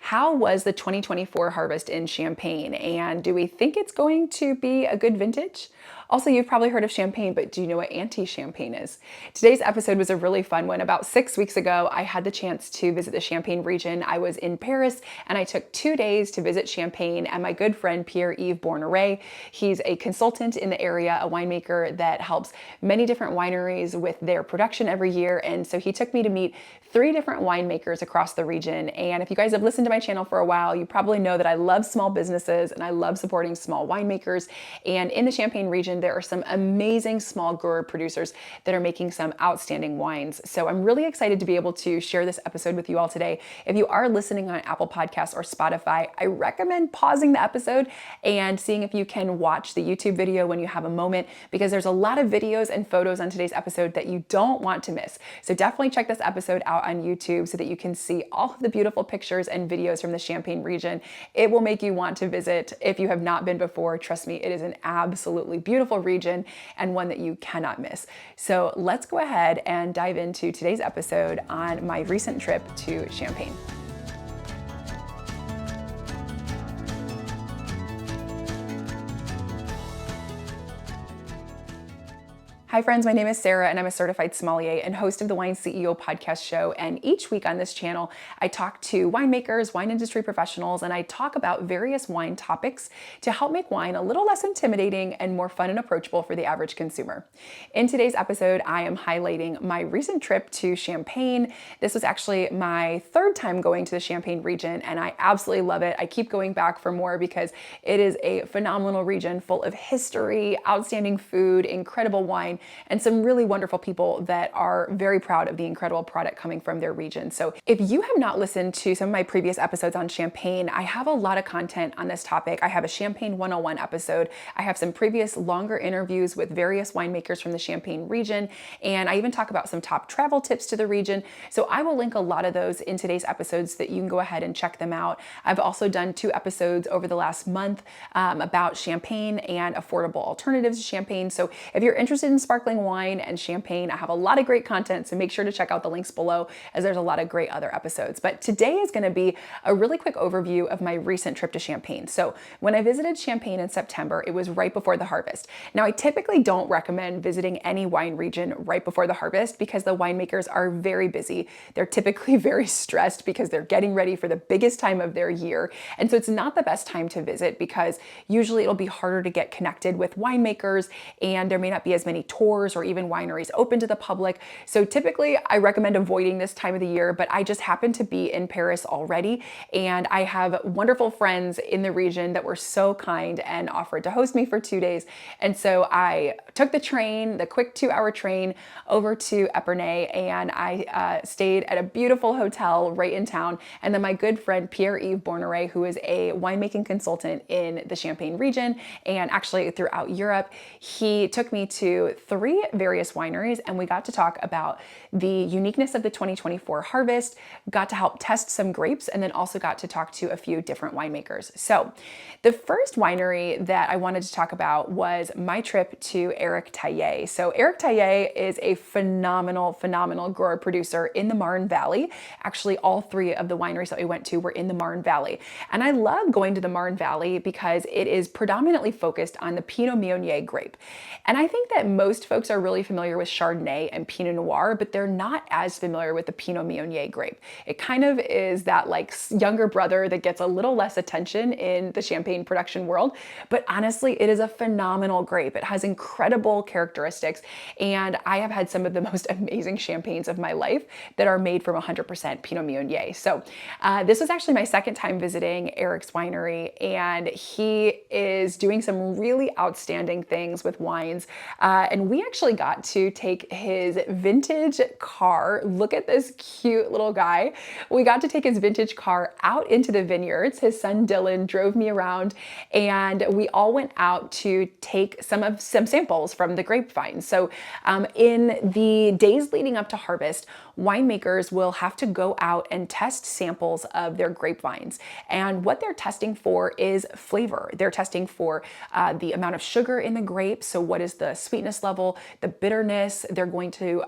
How was the 2024 harvest in Champagne, and do we think it's going to be a good vintage? Also, you've probably heard of champagne, but do you know what anti-champagne is? Today's episode was a really fun one. About 6 weeks ago, I had the chance to visit the Champagne region. I was in Paris and I took 2 days to visit Champagne, and my good friend Pierre-Yves Borneret, he's a consultant in the area, a winemaker that helps many different wineries with their production every year. And so he took me to meet 3 different winemakers across the region. And if you guys have listened to my channel for a while, you probably know that I love small businesses and I love supporting small winemakers. And in the Champagne region, there are some amazing small grower producers that are making some outstanding wines. So I'm really excited to be able to share this episode with you all today. If you are listening on Apple Podcasts or Spotify, I recommend pausing the episode and seeing if you can watch the YouTube video when you have a moment, because there's a lot of videos and photos on today's episode that you don't want to miss. So definitely check this episode out on YouTube so that you can see all of the beautiful pictures and videos from the Champagne region. It will make you want to visit if you have not been before. Trust me, it is an absolutely beautiful region and one that you cannot miss. So let's go ahead and dive into today's episode on my recent trip to Champagne. Hi friends, my name is Sarah and I'm a certified sommelier and host of the Wine CEO podcast show. And each week on this channel, I talk to winemakers, wine industry professionals, and I talk about various wine topics to help make wine a little less intimidating and more fun and approachable for the average consumer. In today's episode, I am highlighting my recent trip to Champagne. This was actually my 3rd time going to the Champagne region and I absolutely love it. I keep going back for more because it is a phenomenal region full of history, outstanding food, incredible wine, and some really wonderful people that are very proud of the incredible product coming from their region. So if you have not listened to some of my previous episodes on Champagne, I have a lot of content on this topic. I have a Champagne 101 episode. I have some previous longer interviews with various winemakers from the Champagne region, and I even talk about some top travel tips to the region. So I will link a lot of those in today's episodes so that you can go ahead and check them out. I've also done 2 episodes over the last month about Champagne and affordable alternatives to Champagne. So if you're interested in sparkling wine and champagne, I have a lot of great content, so make sure to check out the links below as there's a lot of great other episodes. But today is going to be a really quick overview of my recent trip to Champagne. So when I visited Champagne in September, it was right before the harvest. Now, I typically don't recommend visiting any wine region right before the harvest because the winemakers are very busy. They're typically very stressed because they're getting ready for the biggest time of their year. And so it's not the best time to visit because usually it'll be harder to get connected with winemakers and there may not be as many tours or even wineries open to the public. So typically I recommend avoiding this time of the year, but I just happened to be in Paris already and I have wonderful friends in the region that were so kind and offered to host me for 2 days. And so I took the train, the quick 2-hour train over to Epernay, and I stayed at a beautiful hotel right in town. And then my good friend Pierre-Yves Borneret, who is a winemaking consultant in the Champagne region and actually throughout Europe, he took me to 3 various wineries and we got to talk about the uniqueness of the 2024 harvest, got to help test some grapes, and then also got to talk to a few different winemakers. So the first winery that I wanted to talk about was my trip to Tayer. So Tayer is a phenomenal grower producer in the Marne Valley. Actually, all 3 of the wineries that we went to were in the Marne Valley. And I love going to the Marne Valley because it is predominantly focused on the Pinot Meunier grape. And I think that most folks are really familiar with Chardonnay and Pinot Noir, but they're not as familiar with the Pinot Meunier grape. It kind of is that like younger brother that gets a little less attention in the champagne production world, but honestly, it is a phenomenal grape. It has incredible characteristics, and I have had some of the most amazing champagnes of my life that are made from 100% Pinot Meunier. So this was actually my 2nd time visiting Eric's winery, and he is doing some really outstanding things with wines. And we actually got to take his vintage car. Look at this cute little guy. We got to take his vintage car out into the vineyards. His son Dylan drove me around and we all went out to take some samples from the grapevine. So in the days leading up to harvest, winemakers will have to go out and test samples of their grapevines. And what they're testing for is flavor. They're testing for the amount of sugar in the grapes. So what is the sweetness level? level, the bitterness. They're going to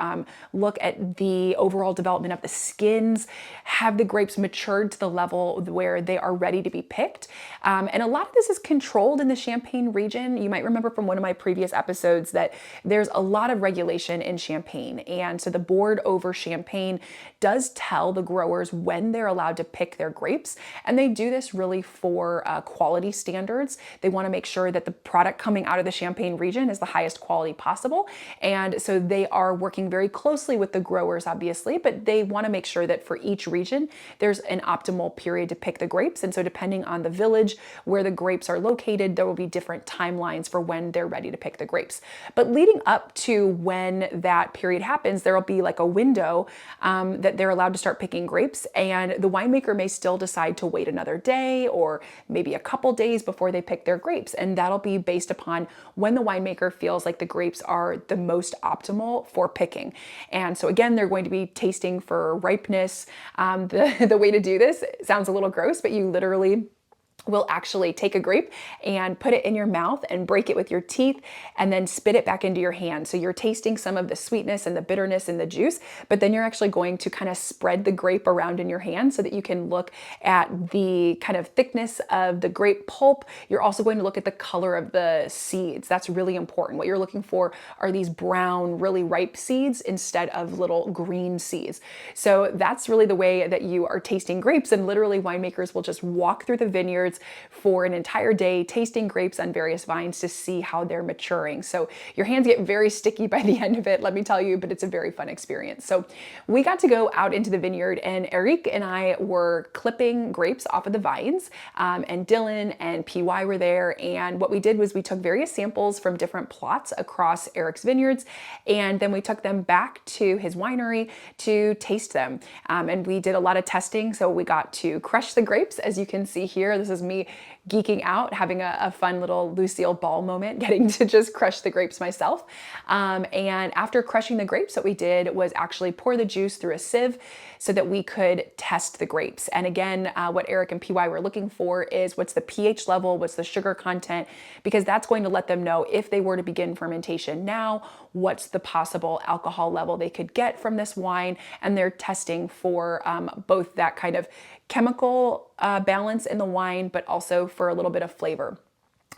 look at the overall development of the skins, have the grapes matured to the level where they are ready to be picked. And a lot of this is controlled in the Champagne region. You might remember from one of my previous episodes that there's a lot of regulation in Champagne. And so the board over Champagne does tell the growers when they're allowed to pick their grapes. And they do this really for quality standards. They want to make sure that the product coming out of the Champagne region is the highest quality possible. And so they are working very closely with the growers, obviously, but they want to make sure that for each region, there's an optimal period to pick the grapes. And so depending on the village where the grapes are located, there will be different timelines for when they're ready to pick the grapes. But leading up to when that period happens, there will be like a window that they're allowed to start picking grapes. And the winemaker may still decide to wait another day or maybe a couple days before they pick their grapes. And that'll be based upon when the winemaker feels like the grapes are the most optimal for picking. And so again, they're going to be tasting for ripeness. The way to do this sounds a little gross, but you literally will actually take a grape and put it in your mouth and break it with your teeth and then spit it back into your hand. So you're tasting some of the sweetness and the bitterness in the juice, but then you're actually going to kind of spread the grape around in your hand so that you can look at the kind of thickness of the grape pulp. You're also going to look at the color of the seeds. That's really important. What you're looking for are these brown, really ripe seeds instead of little green seeds. So that's really the way that you are tasting grapes, and literally winemakers will just walk through the vineyards for an entire day, tasting grapes on various vines to see how they're maturing. So your hands get very sticky by the end of it, let me tell you, but it's a very fun experience. So we got to go out into the vineyard, and Eric and I were clipping grapes off of the vines, and Dylan and PY were there. And what we did was we took various samples from different plots across Eric's vineyards, and then we took them back to his winery to taste them. And we did a lot of testing. So we got to crush the grapes, as you can see here. This is me geeking out, having a fun little Lucille Ball moment, getting to just crush the grapes myself. And after crushing the grapes, what we did was actually pour the juice through a sieve so that we could test the grapes. And again, what Eric and PY were looking for is what's the pH level, what's the sugar content, because that's going to let them know if they were to begin fermentation now, what's the possible alcohol level they could get from this wine. And they're testing for both that kind of chemical balance in the wine, but also for a little bit of flavor.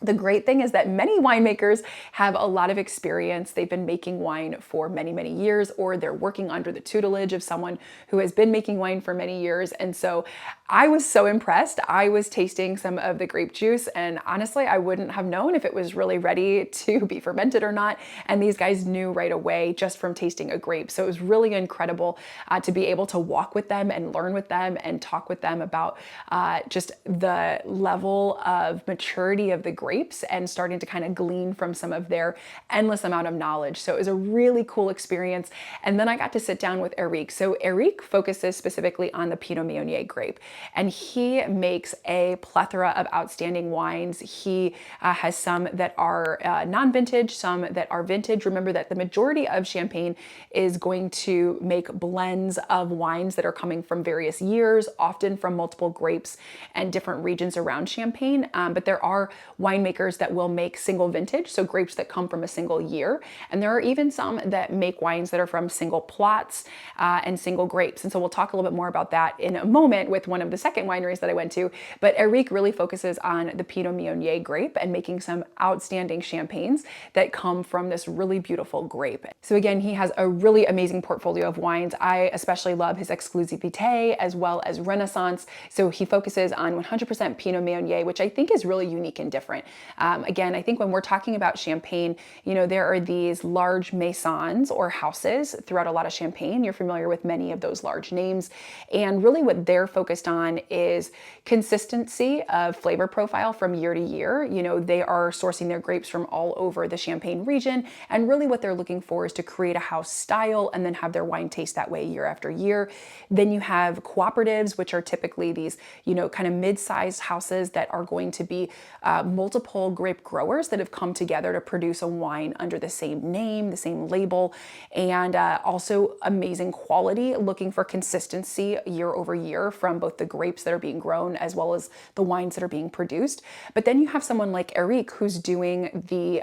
The great thing is that many winemakers have a lot of experience. They've been making wine for many, many years, or they're working under the tutelage of someone who has been making wine for many years. And so I was so impressed. I was tasting some of the grape juice, and honestly, I wouldn't have known if it was really ready to be fermented or not. And these guys knew right away just from tasting a grape. So it was really incredible to be able to walk with them and learn with them and talk with them about just the level of maturity of the grapes and starting to kind of glean from some of their endless amount of knowledge. So it was a really cool experience. And then I got to sit down with Eric. So Eric focuses specifically on the Pinot Meunier grape, and he makes a plethora of outstanding wines. He has some that are non-vintage, some that are vintage. Remember that the majority of Champagne is going to make blends of wines that are coming from various years, often from multiple grapes and different regions around Champagne. But there are winemakers that will make single vintage, so grapes that come from a single year. And there are even some that make wines that are from single plots and single grapes. And so we'll talk a little bit more about that in a moment with one of the second wineries that I went to. But Eric really focuses on the Pinot Meunier grape and making some outstanding champagnes that come from this really beautiful grape. So again, he has a really amazing portfolio of wines. I especially love his Exclusivité as well as Renaissance. So he focuses on 100% Pinot Meunier, which I think is really unique and different. Again, I think when we're talking about Champagne, you know, there are these large maisons or houses throughout a lot of Champagne. You're familiar with many of those large names. And really what they're focused on is consistency of flavor profile from year to year. You know, they are sourcing their grapes from all over the Champagne region. And really what they're looking for is to create a house style and then have their wine taste that way year after year. Then you have cooperatives, which are typically these, you know, kind of mid-sized houses that are going to be multi multiple grape growers that have come together to produce a wine under the same name, the same label, and also amazing quality, looking for consistency year over year from both the grapes that are being grown as well as the wines that are being produced. But then you have someone like Eric who's doing the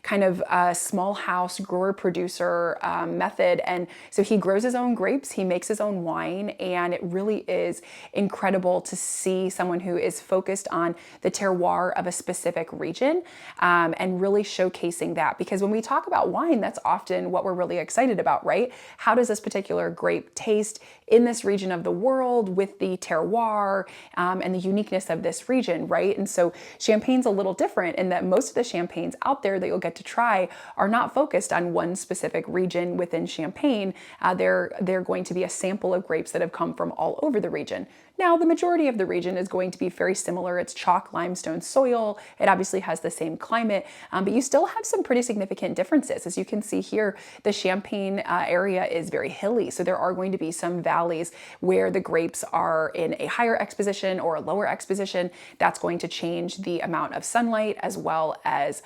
kind of small house grower producer method. And so he grows his own grapes, he makes his own wine, and it really is incredible to see someone who is focused on the terroir of a specific region and really showcasing that. Because when we talk about wine, that's often what we're really excited about, right? How does this particular grape taste in this region of the world with the terroir and the uniqueness of this region, right? And so Champagne's a little different in that most of the champagnes out there that you'll get to try are not focused on one specific region within Champagne. They're going to be a sample of grapes that have come from all over the region. Now, the majority of the region is going to be very similar. It's chalk limestone soil. It obviously has the same climate, but you still have some pretty significant differences. As you can see here, the Champagne area is very hilly. So there are going to be some valleys where the grapes are in a higher exposition or a lower exposition. That's going to change the amount of sunlight as well as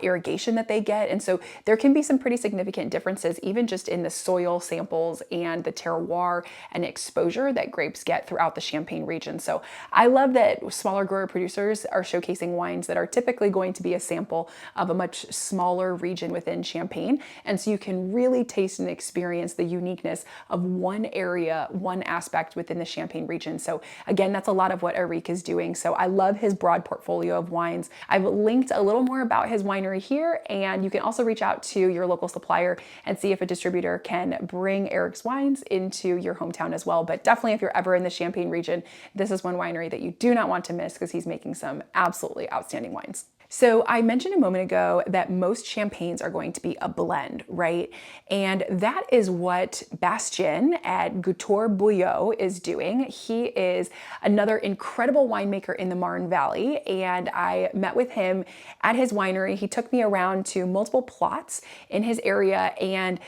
irrigation that they get. And so there can be some pretty significant differences, even just in the soil samples and the terroir and exposure that grapes get throughout the Champagne region. So I love that smaller grower producers are showcasing wines that are typically going to be a sample of a much smaller region within Champagne. And so you can really taste and experience the uniqueness of one area, one aspect within the Champagne region. So again, that's a lot of what Eric is doing. So I love his broad portfolio of wines. I've linked a little more about his winery here, and you can also reach out to your local supplier and see if a distributor can bring Eric's wines into your hometown as well. But definitely if you're ever in the Champagne region, this is one winery that you do not want to miss because he's making some absolutely outstanding wines. So I mentioned a moment ago that most champagnes are going to be a blend, right? And that is what Bastien at Gouture Bouillot is doing. He is another incredible winemaker in the Marne Valley, and I met with him at his winery. He took me around to multiple plots in his area, and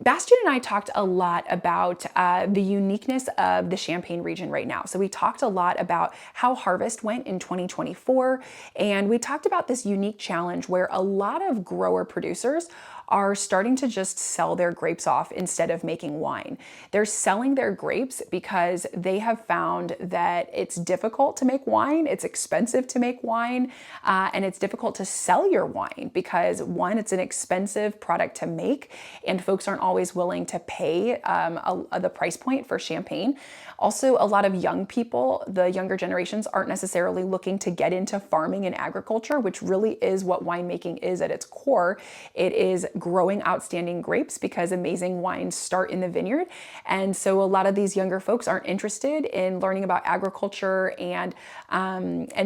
Bastien and I talked a lot about the uniqueness of the Champagne region right now. So we talked a lot about how harvest went in 2024, and we talked about this unique challenge where a lot of grower producers are starting to just sell their grapes off instead of making wine. They're selling their grapes because they have found that it's difficult to make wine, it's expensive to make wine, and it's difficult to sell your wine because, one, it's an expensive product to make, and folks aren't always willing to pay the price point for Champagne. Also, a lot of young people, the younger generations, aren't necessarily looking to get into farming and agriculture, which really is what winemaking is at its core. It is growing outstanding grapes because amazing wines start in the vineyard. And so a lot of these younger folks aren't interested in learning about agriculture and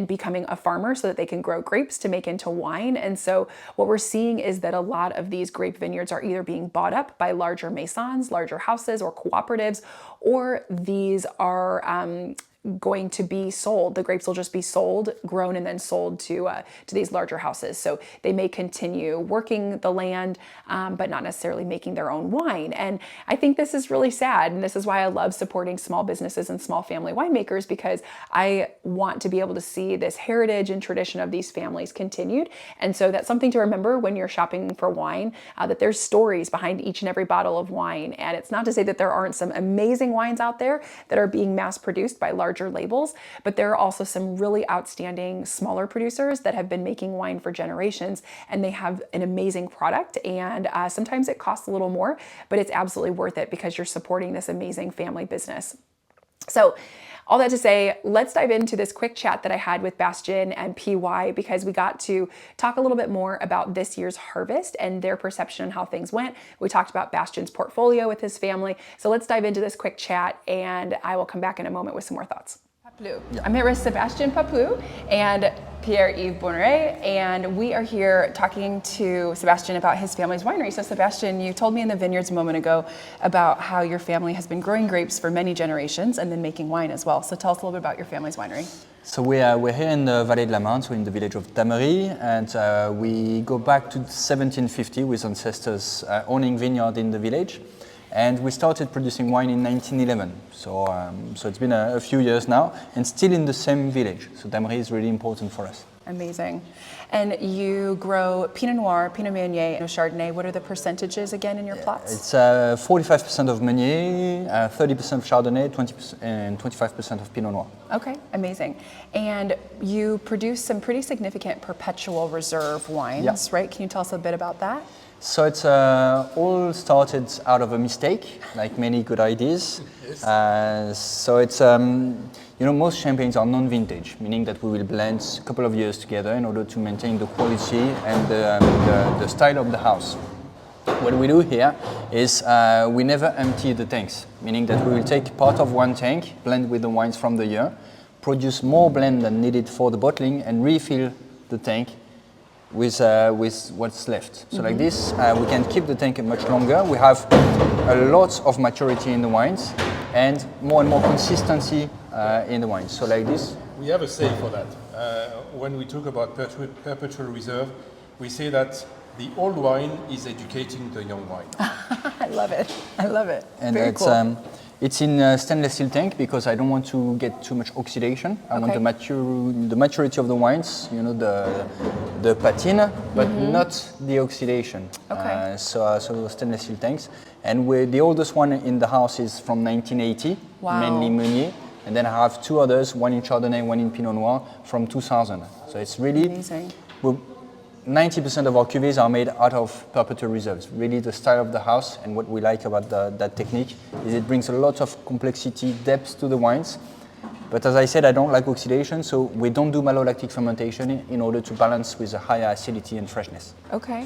becoming a farmer so that they can grow grapes to make into wine. And so what we're seeing is that a lot of these grape vineyards are either being bought up by larger maisons, larger houses or cooperatives, or these are going to be sold. The grapes will just be sold, grown, and then sold to these larger houses. So they may continue working the land, but not necessarily making their own wine. And I think this is really sad. And this is why I love supporting small businesses and small family winemakers, because I want to be able to see this heritage and tradition of these families continued. And so that's something to remember when you're shopping for wine, that there's stories behind each and every bottle of wine. And it's not to say that there aren't some amazing wines out there that are being mass produced by larger labels, but there are also some really outstanding smaller producers that have been making wine for generations, and they have an amazing product. And sometimes it costs a little more, but it's absolutely worth it because you're supporting this amazing family business. So all that to say, let's dive into this quick chat that I had with Bastien and PY, because we got to talk a little bit more about this year's harvest and their perception on how things went. We talked about Bastien's portfolio with his family. So let's dive into this quick chat, and I will come back in a moment with some more thoughts. I'm here with Sébastien Papou and Pierre-Yves Bonneret, and we are here talking to Sébastien about his family's winery. So Sébastien, you told me in the vineyards a moment ago about how your family has been growing grapes for many generations and then making wine as well. So tell us a little bit about your family's winery. So we're here in the Valley de la Marne, so in the village of Tayer, and we go back to 1750 with ancestors owning vineyard in the village. And we started producing wine in 1911, so it's been a few years now, and still in the same village. So Tayer is really important for us. Amazing. And you grow Pinot Noir, Pinot Meunier, and Chardonnay. What are the percentages again in your plots? It's 45% of Meunier, 30% of Chardonnay, 20% and 25% of Pinot Noir. Okay, amazing. And you produce some pretty significant perpetual reserve wines, right? Can you tell us a bit about that? So it's all started out of a mistake, like many good ideas. Yes. So it's, most champagnes are non-vintage, meaning that we will blend a couple of years together in order to maintain the quality and the style of the house. What we do here is we never empty the tanks, meaning that we will take part of one tank, blend with the wines from the year, produce more blend than needed for the bottling, and refill the tank with what's left. So like this, we can keep the tank much longer. We have a lot of maturity in the wines and more consistency in the wines. So like this. We have a say for that. When we talk about perpetual reserve, we say that the old wine is educating the young wine. I love it. I love it. And very cool. It's in a stainless steel tank because I don't want to get too much oxidation. I want the maturity of the wines, the patina, but not the oxidation. Okay. So stainless steel tanks. And the oldest one in the house is from 1980, mainly Meunier. And then I have two others, one in Chardonnay, one in Pinot Noir, from 2000. So it's really amazing. 90% of our cuvées are made out of perpetual reserves. Really the style of the house, and what we like about that technique is it brings a lot of complexity, depth to the wines. But as I said, I don't like oxidation, so we don't do malolactic fermentation in order to balance with a higher acidity and freshness. Okay,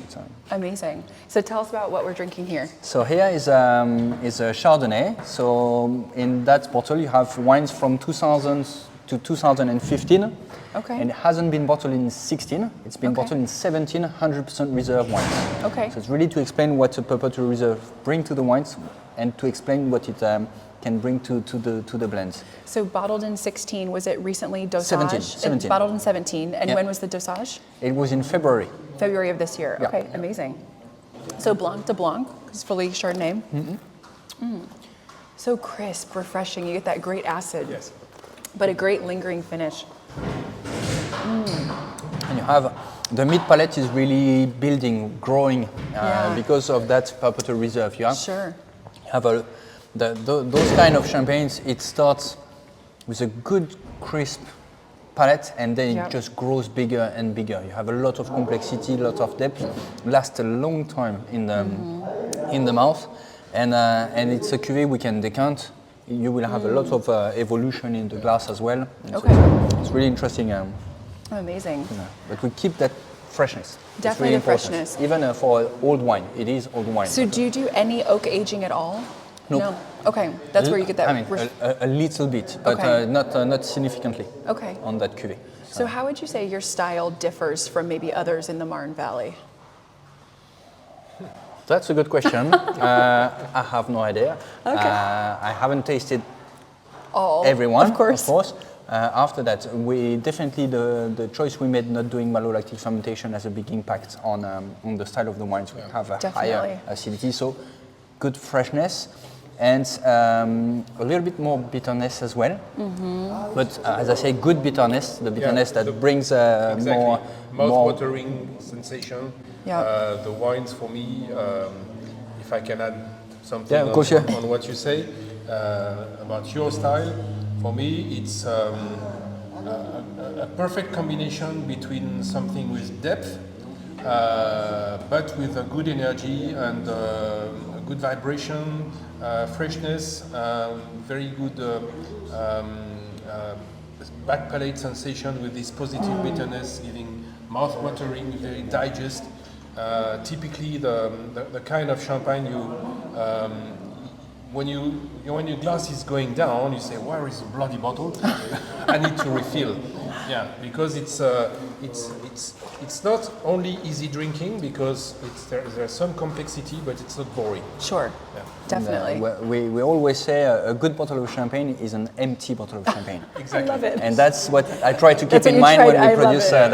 amazing. So tell us about what we're drinking here. So here is a Chardonnay. So in that bottle you have wines from 2000 to 2015. Okay. And it hasn't been bottled in 16, it's been bottled in 17, 100% reserve wines. Okay. So it's really to explain what a perpetual reserve brings to the wines and to explain what it can bring to the blends. So bottled in 16, was it recently dosage? 17. Bottled in 17, and when was the dosage? It was in February. February of this year, Yeah. okay, amazing. So Blanc de Blanc, it's fully Chardonnay. So crisp, refreshing, you get that great acid. Yes. But a great lingering finish. And you have, the mid palate is really building, growing because of that perpetual reserve. Yeah? Sure. You have those kind of champagnes, it starts with a good crisp palate and then it just grows bigger and bigger. You have a lot of complexity, a lot of depth, lasts a long time in the mouth, and it's a cuvée we can decant. You will have a lot of evolution in the glass as well. Okay. So it's really interesting. Amazing. But we keep that freshness. Definitely it's really the important. freshness. Even for old wine, it is old wine. So do you do any oak aging at all? Nope. No. Okay, that's where you get that. I mean, a little bit, but not significantly. Okay. On that cuvée. So how would you say your style differs from maybe others in the Marne Valley? That's a good question. I have no idea. Okay. I haven't tasted All, everyone, of course. After that, we definitely the choice we made not doing malolactic fermentation has a big impact on the style of the wines. We have a higher acidity, so good freshness and a little bit more bitterness as well. But as I say, good bitterness, the bitterness that brings more mouth-watering sensation. Yeah. The wines for me, if I can add something on what you say about your style, for me it's a perfect combination between something with depth, but with a good energy and a good vibration, freshness, very good back palate sensation with this positive bitterness, giving mouth-watering, very digest. Typically, the kind of champagne when your glass is going down, you say, "Where is the bloody bottle? I need to refill." Yeah, because it's not only easy drinking because there's some complexity, but it's not boring. Sure. Yeah. Definitely. We always say a good bottle of champagne is an empty bottle of champagne. Exactly. I love it. And that's what I try to keep what in you mind tried- when I we love produce it.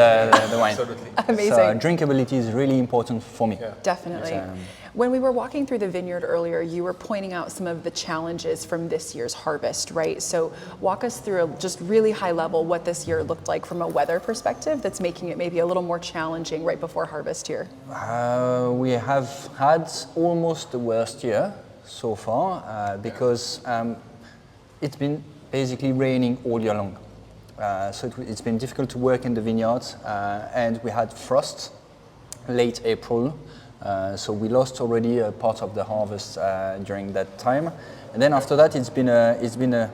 the wine. Absolutely. Amazing. So drinkability is really important for me. Yeah. Definitely. It's, When we were walking through the vineyard earlier, you were pointing out some of the challenges from this year's harvest, right? So walk us through just really high level what this year looked like from a weather perspective that's making it maybe a little more challenging right before harvest here. We have had almost the worst year so far because it's been basically raining all year long. So it's been difficult to work in the vineyards and we had frost late April. So we lost already a part of the harvest during that time. And then after that, it's been a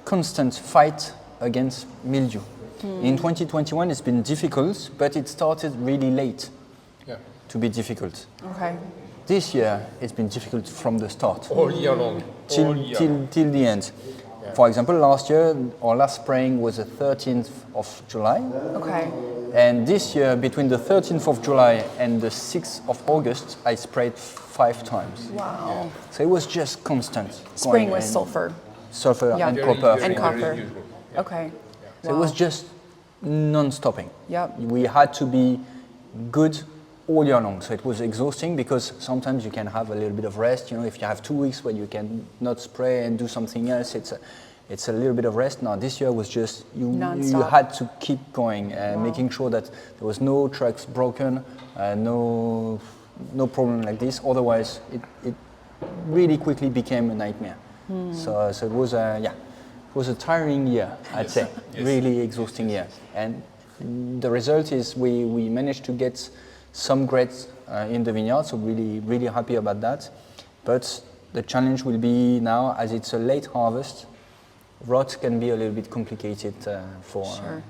constant fight against mildew. In 2021, it's been difficult, but it started really late to be difficult. Okay. This year, it's been difficult from the start. All year long. Till the end. Yeah. For example, last year, our last spraying was the 13th of July. Okay. And this year, between the 13th of July and the 6th of August, I sprayed 5 times. Wow. So it was just constant. Spraying going with and sulfur. Sulfur Yeah. and Very copper. And usual, very copper. usual. Okay. So it was just non-stopping. Yep. We had to be good all year long. So it was exhausting because sometimes you can have a little bit of rest. You know, if you have 2 weeks where you can not spray and do something else, it's a little bit of rest. Now this year was just you had to keep going and making sure that there was no trucks broken, no problem like this. Otherwise, it really quickly became a nightmare. So it was it was a tiring year, I'd say. Yes. Really exhausting year. And the result is we managed to get some grapes in the vineyard, so really happy about that. But the challenge will be now, as it's a late harvest, rot can be a little bit complicated for. Sure.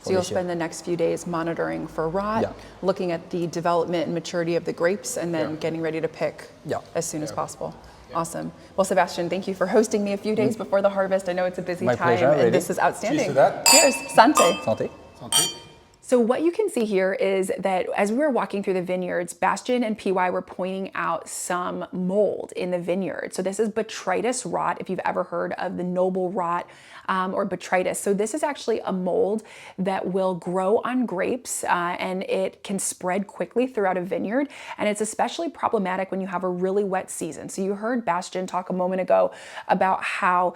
So you'll spend the next few days monitoring for rot, looking at the development and maturity of the grapes, and then getting ready to pick as soon as possible. Awesome. Well, Sebastian, thank you for hosting me a few days before the harvest. I know it's a busy My time, pleasure, and really. this is outstanding. Cheers to that. Cheers. Santé. Santé. Santé. So what you can see here is that as we were walking through the vineyards, Bastien and PY were pointing out some mold in the vineyard. So this is Botrytis rot, if you've ever heard of the noble rot or Botrytis. So this is actually a mold that will grow on grapes and it can spread quickly throughout a vineyard. And it's especially problematic when you have a really wet season. So you heard Bastien talk a moment ago about how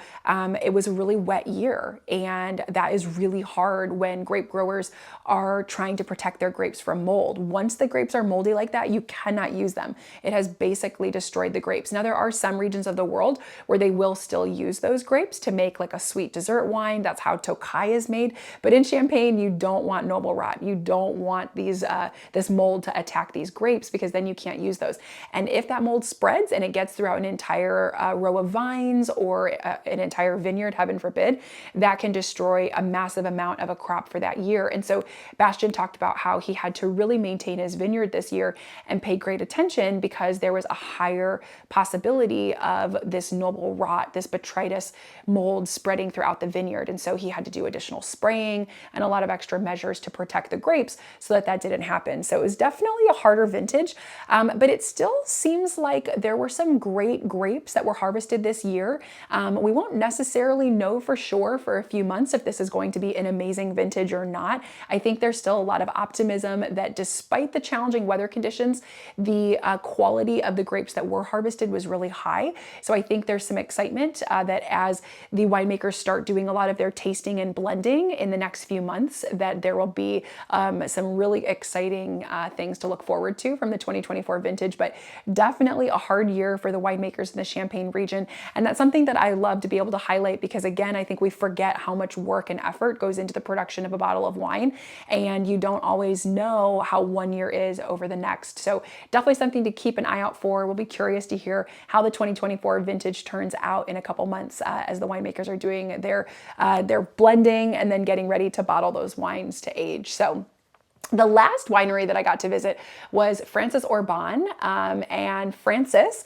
it was a really wet year. And that is really hard when grape growers are trying to protect their grapes from mold. Once the grapes are moldy like that, you cannot use them. It has basically destroyed the grapes. Now there are some regions of the world where they will still use those grapes to make like a sweet dessert wine. That's how Tokay is made. But in Champagne, you don't want noble rot. You don't want these this mold to attack these grapes because then you can't use those. And if that mold spreads and it gets throughout an entire row of vines or an entire vineyard, heaven forbid, that can destroy a massive amount of a crop for that year. And so Bastien talked about how he had to really maintain his vineyard this year and pay great attention because there was a higher possibility of this noble rot, this Botrytis mold spreading throughout the vineyard. And so he had to do additional spraying and a lot of extra measures to protect the grapes so that that didn't happen. So it was definitely a harder vintage, but it still seems like there were some great grapes that were harvested this year. We won't necessarily know for sure for a few months if this is going to be an amazing vintage or not. I think there's still a lot of optimism that despite the challenging weather conditions, the quality of the grapes that were harvested was really high. So I think there's some excitement that as the winemakers start doing a lot of their tasting and blending in the next few months, that there will be some really exciting things to look forward to from the 2024 vintage, but definitely a hard year for the winemakers in the Champagne region. And that's something that I love to be able to highlight because again, I think we forget how much work and effort goes into the production of a bottle of wine. And you don't always know how one year is over the next. So definitely something to keep an eye out for. We'll be curious to hear how the 2024 vintage turns out in a couple months as the winemakers are doing their blending and then getting ready to bottle those wines to age. So the last winery that I got to visit was Francis Orban, and Francis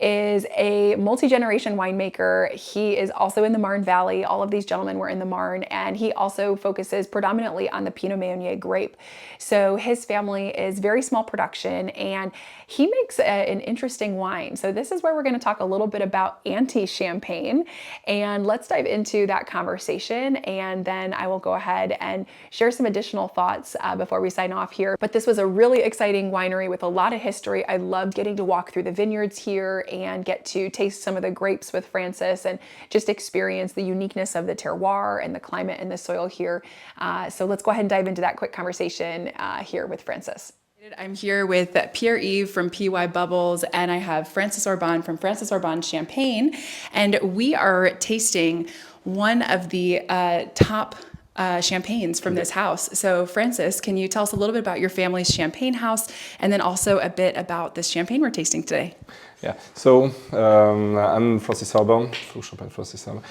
is a multi-generation winemaker. He is also in the Marne Valley. All of these gentlemen were in the Marne, and he also focuses predominantly on the Pinot Meunier grape. So his family is very small production, and he makes an interesting wine. So this is where we're going to talk a little bit about anti-champagne, and let's dive into that conversation, and then I will go ahead and share some additional thoughts before we sign off here. But this was a really exciting winery with a lot of history. I loved getting to walk through the vineyards here and get to taste some of the grapes with Francis and just experience the uniqueness of the terroir and the climate and the soil here. So let's go ahead and dive into that quick conversation here with Francis. I'm here with Pierre-Yves from PY Bubbles, and I have Francis Orban from Francis Orban Champagne, and we are tasting one of the top champagnes from this house. So Francis, can you tell us a little bit about your family's champagne house, and then also a bit about this champagne we're tasting today? Yeah, so I'm Francis Orban, Champagne Francis Orban.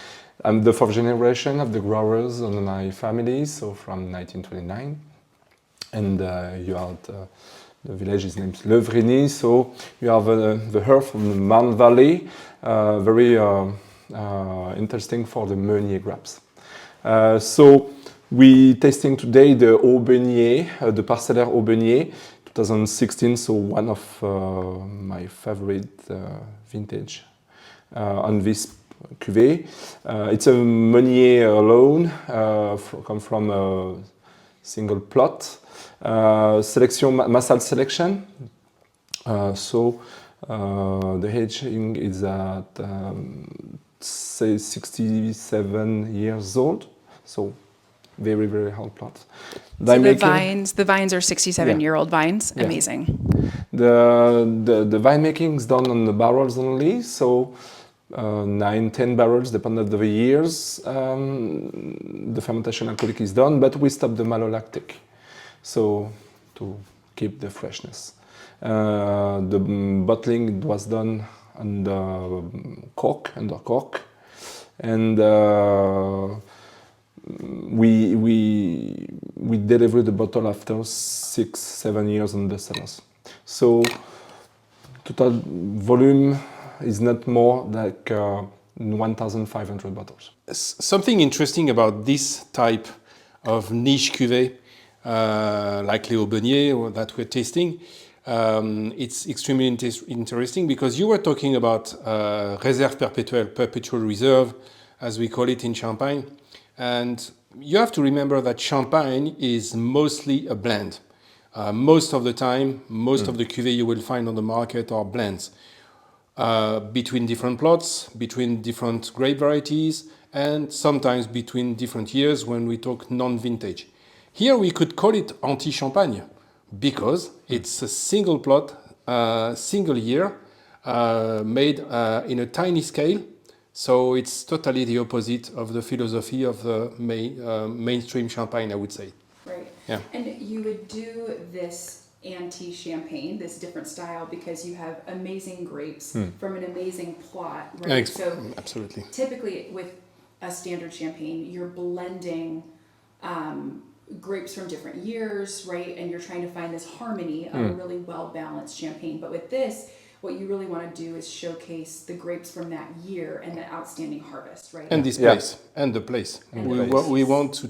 I'm the fourth generation of the growers in my family, so from 1929. And you are the village is named Levrigny, so you have the earth from the Marne Valley, very interesting for the Meunier grapes. So we tasting today the Aubenier, the Parcellaire Aubenier 2016, so one of my favorite vintage on this cuvée. It's a Meunier alone, come from a single plot. Selection, Massal selection. So the aging is at say 67 years old. So very, very old plot. So the vines are 67-year-old vines. Yeah. Amazing. The winemaking is done on the barrels only. So 9-10 barrels, depending on the years. The fermentation alcoholic is done, but we stop the malolactic. So to keep the freshness. The bottling was done under cork, and we deliver the bottle after 6-7 years in the cellars. So total volume is not more like 1,500 bottles. Something interesting about this type of niche cuvée, like Les Aubeniers that we're tasting, it's extremely interesting because you were talking about réserve perpétuelle, perpetual reserve, as we call it in Champagne. And you have to remember that Champagne is mostly a blend. Most of the time, most of the cuvées you will find on the market are blends between different plots, between different grape varieties, and sometimes between different years when we talk non-vintage. Here we could call it anti-champagne because it's a single plot, single year, made in a tiny scale. So it's totally the opposite of the philosophy of the mainstream champagne, I would say. Right. Yeah. And you would do this anti-champagne, this different style, because you have amazing grapes from an amazing plot, right? So absolutely. Typically with a standard champagne, you're blending grapes from different years, right? And you're trying to find this harmony of a really well-balanced champagne. But with this, what you really want to do is showcase the grapes from that year and the outstanding harvest, right? And this place, and the place. We want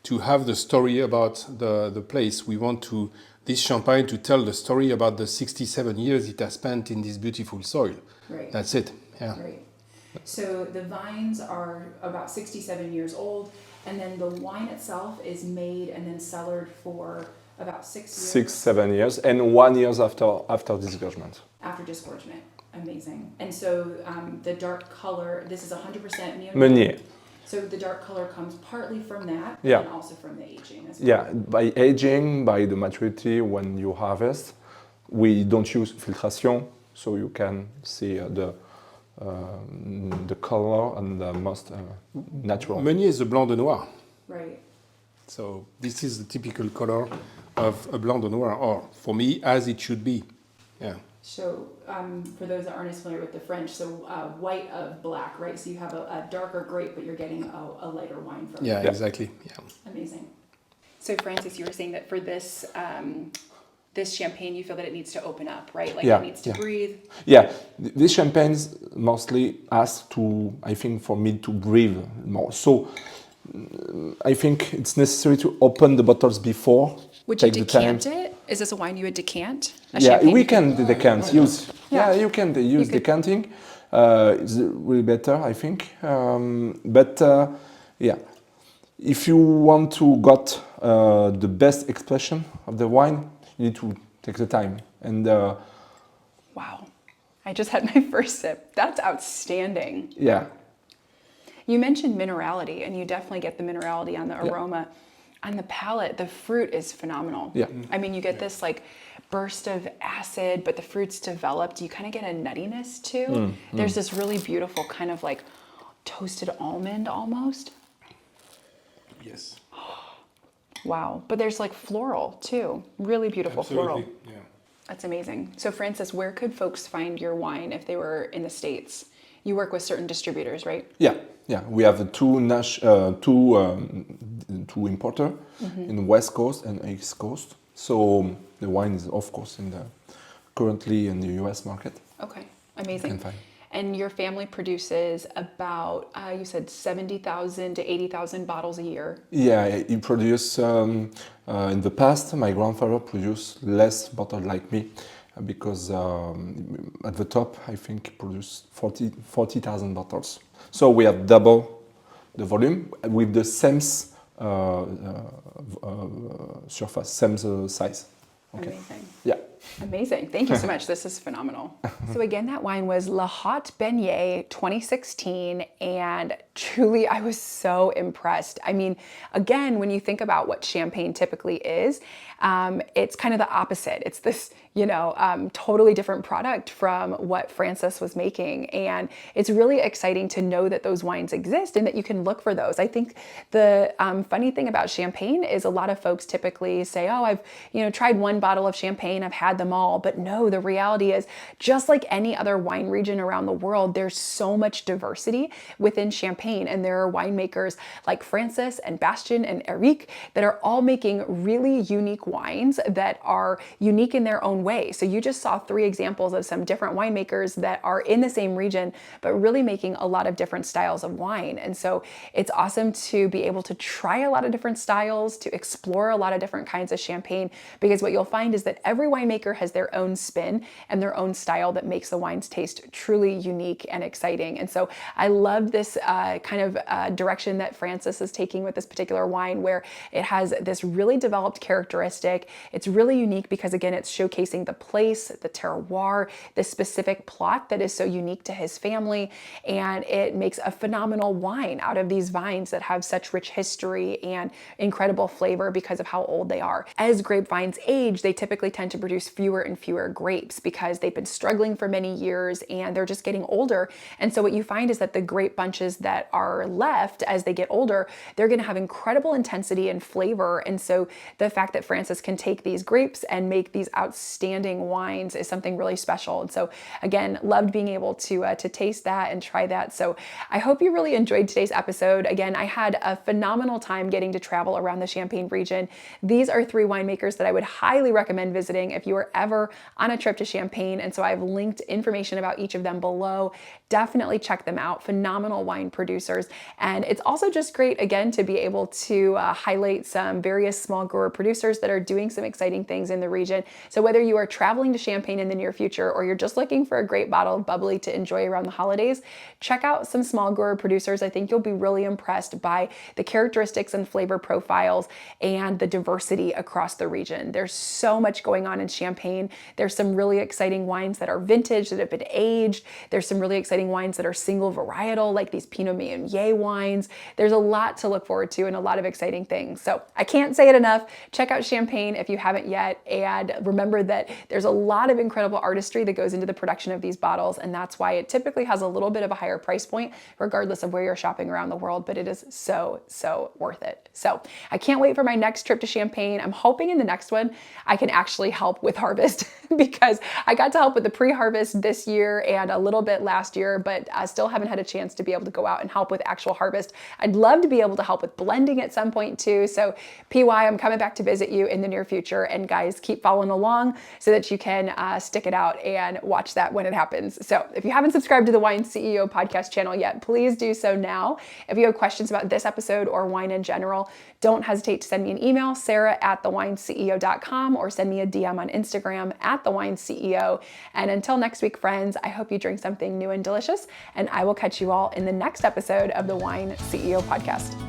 to have the story about the place. We want this champagne to tell the story about the 67 years it has spent in this beautiful soil. Right. That's it. Yeah. Right. So the vines are about 67 years old, and then the wine itself is made and then cellared for about 6 years. 6-7 years, and 1 year after disgorgement. After disgorgement. Amazing. And so the dark color, this is 100% Meunier. So the dark color comes partly from that, yeah, and also from the aging as well. Yeah, by aging, by the maturity when you harvest, we don't use filtration, so you can see the color and the most natural. Meunier is a blanc de noir. Right. So this is the typical color of a blanc de noir, or for me, as it should be. Yeah. So for those that aren't as familiar with the French, so white of black, right? So you have a darker grape, but you're getting a lighter wine from it. Yeah, exactly. Yeah. Amazing. So Francis, you were saying that for this this champagne, you feel that it needs to open up, right? Like Yeah, it needs to yeah. breathe. Yeah, these champagnes mostly ask to, I think, for me to breathe more. So I think it's necessary to open the bottles before. Would you take the time. decant it? Is this a wine you would decant? A Yeah, champagne we you could- can decant. Use. Yeah. Yeah, you can use could- decanting. It's really better, I think. Yeah, if you want to got the best expression of the wine, you need to take the time. And Wow. I just had my first sip. That's outstanding. yeah, You mentioned minerality, and you definitely get the minerality on the aroma. On the palate, the fruit is phenomenal. Yeah. I mean, you get this like burst of acid, but the fruit's developed. You kind of get a nuttiness too. There's this really beautiful kind of like toasted almond almost. Yes. Wow. But there's like floral too. Really beautiful floral. Yeah. That's amazing. So Francis, where could folks find your wine if they were in the States? You work with certain distributors, right? yeah, yeah. We have two importer in the West Coast and East Coast. So the wine is, of course, currently in the U.S. market. Okay, amazing. And fine. And your family produces about, you said 70,000 to 80,000 bottles a year. Yeah, he produced, in the past, my grandfather produced less bottle like me because at the top, I think he produced 40,000 bottles. So we have double the volume with the same surface, same size. Okay. Amazing. Yeah. Amazing. Thank you so much. This is phenomenal. So again, that wine was La Haute Beignet 2016, and truly I was so impressed. I mean, again, when you think about what champagne typically is, it's kind of the opposite. It's this, totally different product from what Francis was making. And it's really exciting to know that those wines exist and that you can look for those. I think the funny thing about champagne is a lot of folks typically say, oh, I've, tried one bottle of champagne, I've had them all. But no, the reality is just like any other wine region around the world, there's so much diversity within Champagne. And there are winemakers like Francis and Bastien and Eric that are all making really unique wines that are unique in their own way. So you just saw 3 examples of some different winemakers that are in the same region, but really making a lot of different styles of wine. And so it's awesome to be able to try a lot of different styles, to explore a lot of different kinds of champagne, because what you'll find is that every winemaker has their own spin and their own style that makes the wines taste truly unique and exciting. And so I love this direction that Francis is taking with this particular wine, where it has this really developed characteristic. It's really unique because, again, it's showcasing the place, the terroir, the specific plot that is so unique to his family. And it makes a phenomenal wine out of these vines that have such rich history and incredible flavor because of how old they are. As grapevines age, they typically tend to produce fewer and fewer grapes because they've been struggling for many years and they're just getting older. And so what you find is that the grape bunches that are left as they get older, they're going to have incredible intensity and flavor. And so the fact that Francis can take these grapes and make these outstanding wines is something really special. And so again, loved being able to taste that and try that. So I hope you really enjoyed today's episode. Again, I had a phenomenal time getting to travel around the Champagne region. These are 3 winemakers that I would highly recommend visiting if you are ever on a trip to Champagne. And so I've linked information about each of them below. Definitely check them out. Phenomenal wine producers. And it's also just great, again, to be able to highlight some various small grower producers that are doing some exciting things in the region. So whether you are traveling to Champagne in the near future or you're just looking for a great bottle of bubbly to enjoy around the holidays, check out some small grower producers. I think you'll be really impressed by the characteristics and flavor profiles and the diversity across the region. There's so much going on in Champagne. There's some really exciting wines that are vintage, that have been aged. There's some really exciting wines that are single varietal, like these Pinot Meunier wines. There's a lot to look forward to and a lot of exciting things. So I can't say it enough. Check out Champagne if you haven't yet. And remember that there's a lot of incredible artistry that goes into the production of these bottles. And that's why it typically has a little bit of a higher price point, regardless of where you're shopping around the world, but it is so, so worth it. So I can't wait for my next trip to Champagne. I'm hoping in the next one, I can actually help with harvest because I got to help with the pre-harvest this year and a little bit last year, but I still haven't had a chance to be able to go out and help with actual harvest. I'd love to be able to help with blending at some point too. So PY, I'm coming back to visit you in the near future, and guys, keep following along so that you can stick it out and watch that when it happens. So if you haven't subscribed to the Wine CEO podcast channel yet, please do so now. If you have questions about this episode or wine in general, don't hesitate to send me an email, sarah@thewineceo.com, or send me a DM on Instagram @thewineceo. And until next week, friends, I hope you drink something new and delicious, and I will catch you all in the next episode of the Wine CEO podcast.